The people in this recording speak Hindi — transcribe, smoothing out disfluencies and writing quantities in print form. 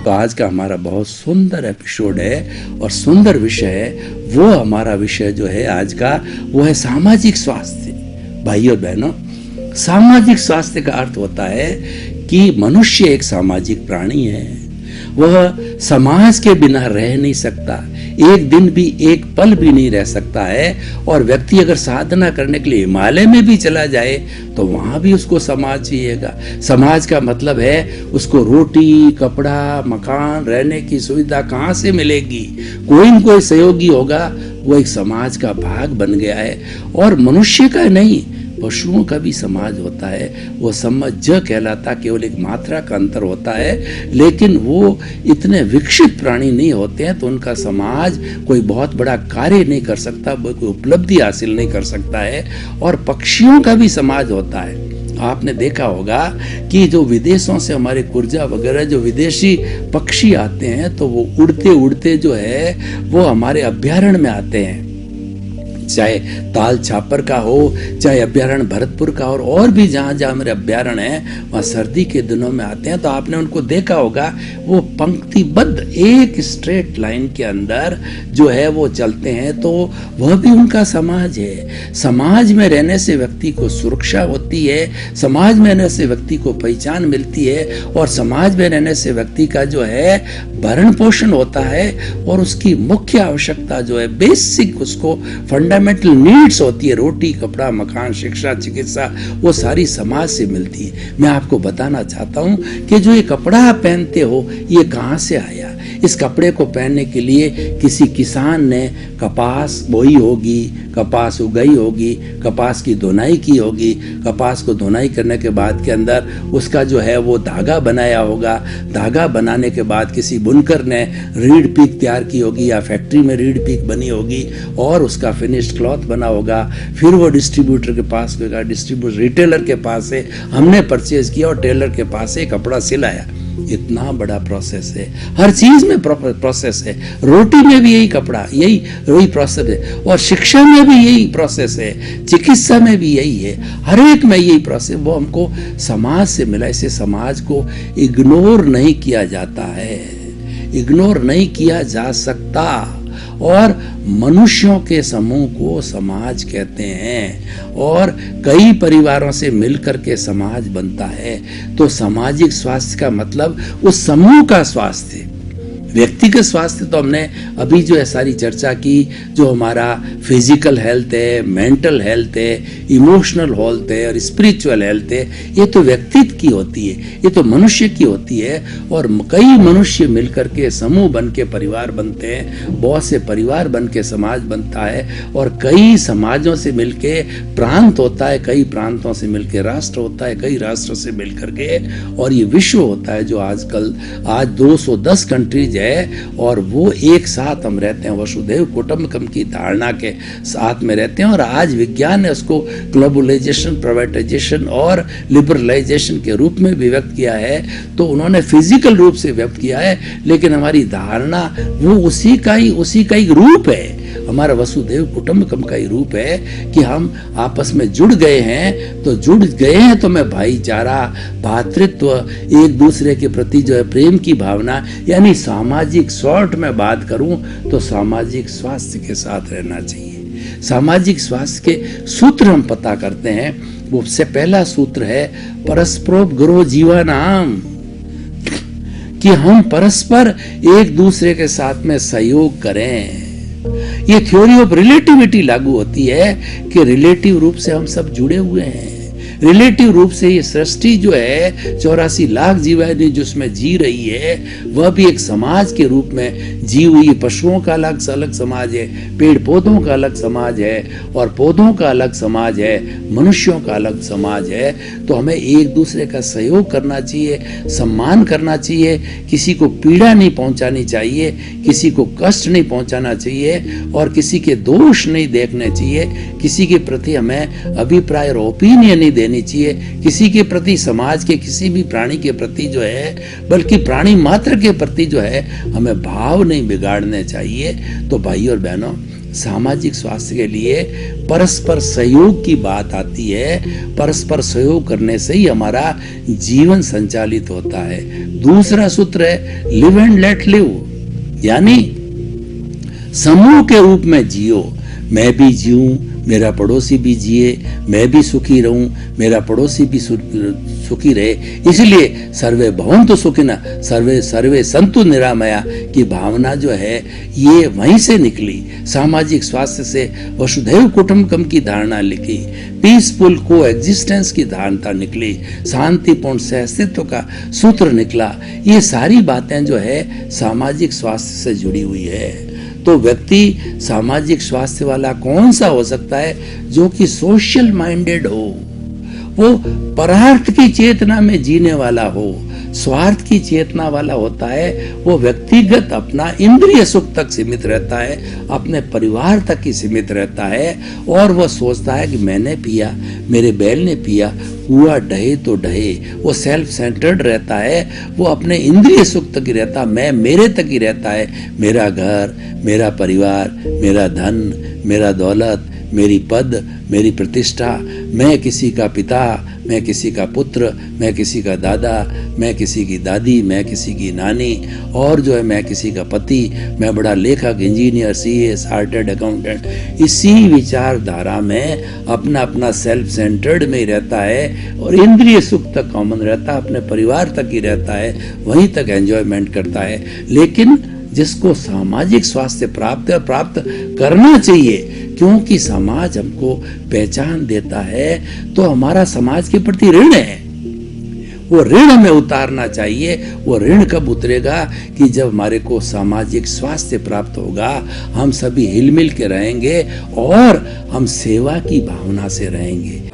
तो आज का हमारा बहुत सुंदर एपिसोड है और सुंदर विषय है। वो हमारा विषय जो है आज का, वो है सामाजिक स्वास्थ्य। भाइयों और बहनों, सामाजिक स्वास्थ्य का अर्थ होता है कि मनुष्य एक सामाजिक प्राणी है। वह समाज के बिना रह नहीं सकता, एक दिन भी, एक पल भी नहीं रह सकता है। और व्यक्ति अगर साधना करने के लिए हिमालय में भी चला जाए तो वहां भी उसको समाज चाहिएगा। समाज का मतलब है उसको रोटी, कपड़ा, मकान, रहने की सुविधा कहाँ से मिलेगी? कोई न कोई सहयोगी होगा। वो एक समाज का भाग बन गया है। और मनुष्य का नहीं, पशुओं का भी समाज होता है। वो समझ कहलाता, केवल एक मात्रा का अंतर होता है, लेकिन वो इतने विकसित प्राणी नहीं होते हैं, तो उनका समाज कोई बहुत बड़ा कार्य नहीं कर सकता, कोई उपलब्धि हासिल नहीं कर सकता है। और पक्षियों का भी समाज होता है। आपने देखा होगा कि जो विदेशों से हमारे कुर्जा वगैरह जो विदेशी पक्षी आते हैं, तो वो उड़ते उड़ते जो है वो हमारे अभ्यारण्य में आते हैं। चाहे ताल छापर का हो, चाहे अभ्यारण्य भरतपुर का हो, और भी जहाँ जहाँ मेरे अभ्यारण्य हैं वहाँ सर्दी के दिनों में आते हैं। तो आपने उनको देखा होगा, वो पंक्तिबद्ध एक स्ट्रेट लाइन के अंदर जो है वो चलते हैं। तो वह भी उनका समाज है। समाज में रहने से व्यक्ति को सुरक्षा होती है, समाज में रहने से व्यक्ति को पहचान मिलती है, और समाज में रहने से व्यक्ति का जो है भरण पोषण होता है। और उसकी मुख्य आवश्यकता जो है, बेसिक उसको फंडामेंटल नीड्स होती है, रोटी, कपड़ा, मकान, शिक्षा, चिकित्सा, वो सारी समाज से मिलती है। मैं आपको बताना चाहता हूँ कि जो ये कपड़ा आप पहनते हो, ये कहाँ से आया? इस कपड़े को पहनने के लिए किसी किसान ने कपास बोई होगी, कपास उगाई होगी, कपास की धुनाई की होगी, कपास को धुनाई करने के बाद के अंदर उसका जो है वो धागा बनाया होगा। धागा बनाने के बाद किसी बुनकर ने रीड पीक तैयार की होगी, या फैक्ट्री में रीड पीक बनी होगी, और उसका फिनिश्ड क्लॉथ बना होगा। फिर वो डिस्ट्रीब्यूटर के पास गया, डिस्ट्रीब्यूटर रिटेलर के पास से हमने परचेज किया, और टेलर के पास से कपड़ा सिलाया। इतना बड़ा प्रोसेस है, हर चीज में प्रोसेस है। रोटी में भी यही कपड़ा, वही प्रोसेस है, और शिक्षा में भी यही प्रोसेस है, चिकित्सा में भी यही है, हर एक में यही प्रोसेस। वो हमको समाज से मिला। इसे समाज को इग्नोर नहीं किया जाता है, इग्नोर नहीं किया जा सकता। और मनुष्यों के समूह को समाज कहते हैं, और कई परिवारों से मिलकर के समाज बनता है। तो सामाजिक स्वास्थ्य का मतलब उस समूह का स्वास्थ्य। व्यक्तिगत स्वास्थ्य तो हमने अभी जो है सारी चर्चा की, जो हमारा फिजिकल हेल्थ है, मेंटल हेल्थ है, इमोशनल हेल्थ है और स्पिरिचुअल हेल्थ है, ये तो व्यक्तित्व की होती है, ये तो मनुष्य की होती है। और कई मनुष्य मिलकर के समूह बन के परिवार बनते हैं, बहुत से परिवार बन के समाज बनता है, और कई समाजों से मिलके प्रांत होता है, कई प्रांतों से मिलके राष्ट्र होता है, कई राष्ट्रों से मिलकर के, और ये विश्व होता है जो आज 210 कंट्रीज है, और वो एक साथ हम रहते हैं, वसुधैव कुटुंबकम की धारणा के साथ में रहते हैं। और आज विज्ञान ने उसको ग्लोबलाइजेशन, प्राइवेटाइजेशन और लिबरलाइजेशन के रूप में भी व्यक्त किया है। तो उन्होंने फिजिकल रूप से व्यक्त किया है, लेकिन हमारी धारणा वो उसी का ही रूप है। हमारा वसुधैव कुटुंबकम का ही रूप है कि हम आपस में जुड़ गए हैं। तो जुड़ गए हैं तो मैं भाईचारा, भातृत्व, एक दूसरे के प्रति जो है प्रेम की भावना, यानी सामाजिक, शॉर्ट में बात करूं तो सामाजिक स्वास्थ्य के साथ रहना चाहिए। सामाजिक स्वास्थ्य के सूत्र हम पता करते हैं। वो से पहला सूत्र है परस्परोपग्रो जीवानाम, कि हम परस्पर एक दूसरे के साथ में सहयोग करें। ये थ्योरी ऑफ रिलेटिविटी लागू होती है कि रिलेटिव रूप से हम सब जुड़े हुए हैं। रिलेटिव रूप से ये सृष्टि जो है 84 लाख जीवाएं जिसमें जी रही है, वह भी एक समाज के रूप में जी हुई। पशुओं का अलग समाज है, पेड़ पौधों का अलग समाज है, और पौधों का अलग समाज है, मनुष्यों का अलग समाज है। तो हमें एक दूसरे का सहयोग करना चाहिए, सम्मान करना चाहिए, किसी को पीड़ा नहीं पहुंचानी चाहिए, किसी को कष्ट नहीं पहुंचाना चाहिए, और किसी के दोष नहीं देखने चाहिए, किसी के प्रति हमें अभिप्राय और ओपिनियन नहीं देनी चाहिए, किसी के प्रति, समाज के किसी भी प्राणी के प्रति जो है, बल्कि प्राणी मात्र के प्रति जो है हमें भाव नहीं बिगाड़ने चाहिए। तो भाइयों और बहनों, सामाजिक स्वास्थ्य के लिए परस्पर सहयोग की बात आती है। परस्पर सहयोग करने से ही हमारा जीवन संचालित होता है। दूसरा सूत्र है लिव एंड लेट लिव, यानी समूह के रूप में जियो। मैं भी जीऊं, मेरा पड़ोसी भी जिए, मैं भी सुखी रहूं, मेरा पड़ोसी भी सुखी रहे। इसलिए सर्वे भवन्तु सुखिनः सर्वे सर्वे सन्तु निरामया की भावना जो है ये वहीं से निकली। सामाजिक स्वास्थ्य से वसुधैव कुटुम्बकम की धारणा लिखी, पीसफुल को एग्जिस्टेंस की धारणा निकली, शांतिपूर्ण सहअस्तित्व का सूत्र निकला। ये सारी बातें जो है सामाजिक स्वास्थ्य से जुड़ी हुई है। तो व्यक्ति सामाजिक स्वास्थ्य वाला कौन सा हो सकता है? जो कि सोशल माइंडेड हो, वो परार्थ की चेतना में जीने वाला हो। स्वार्थ की चेतना वाला होता है वो व्यक्तिगत अपना इंद्रिय सुख तक सीमित रहता है, अपने परिवार तक ही सीमित रहता है, और वह सोचता है कि मैंने पिया, मेरे बैल ने पिया, कुआ ढहे तो ढहे। वो सेल्फ सेंटर्ड रहता है, वो अपने इंद्रिय सुख तक ही रहता, मैं मेरे तक ही रहता है। मेरा घर, मेरा परिवार, मेरा धन, मेरा दौलत, मेरी पद, मेरी प्रतिष्ठा, मैं किसी का पिता, मैं किसी का पुत्र, मैं किसी का दादा, मैं किसी की दादी, मैं किसी की नानी, और जो है मैं किसी का पति, मैं बड़ा लेखक, इंजीनियर, सीए, चार्टर्ड अकाउंटेंट। इसी विचारधारा में अपना अपना सेल्फ सेंटर्ड में ही रहता है और इंद्रिय सुख तक कॉमन रहता है, अपने परिवार तक ही रहता है, वहीं तक एंजॉयमेंट करता है। लेकिन जिसको सामाजिक स्वास्थ्य प्राप्त करना चाहिए, क्योंकि समाज हमको पहचान देता है, तो हमारा समाज के प्रति ऋण है, वो ऋण हमें उतारना चाहिए। वो ऋण कब उतरेगा? कि जब हमारे को सामाजिक स्वास्थ्य प्राप्त होगा, हम सभी हिल मिल के रहेंगे और हम सेवा की भावना से रहेंगे।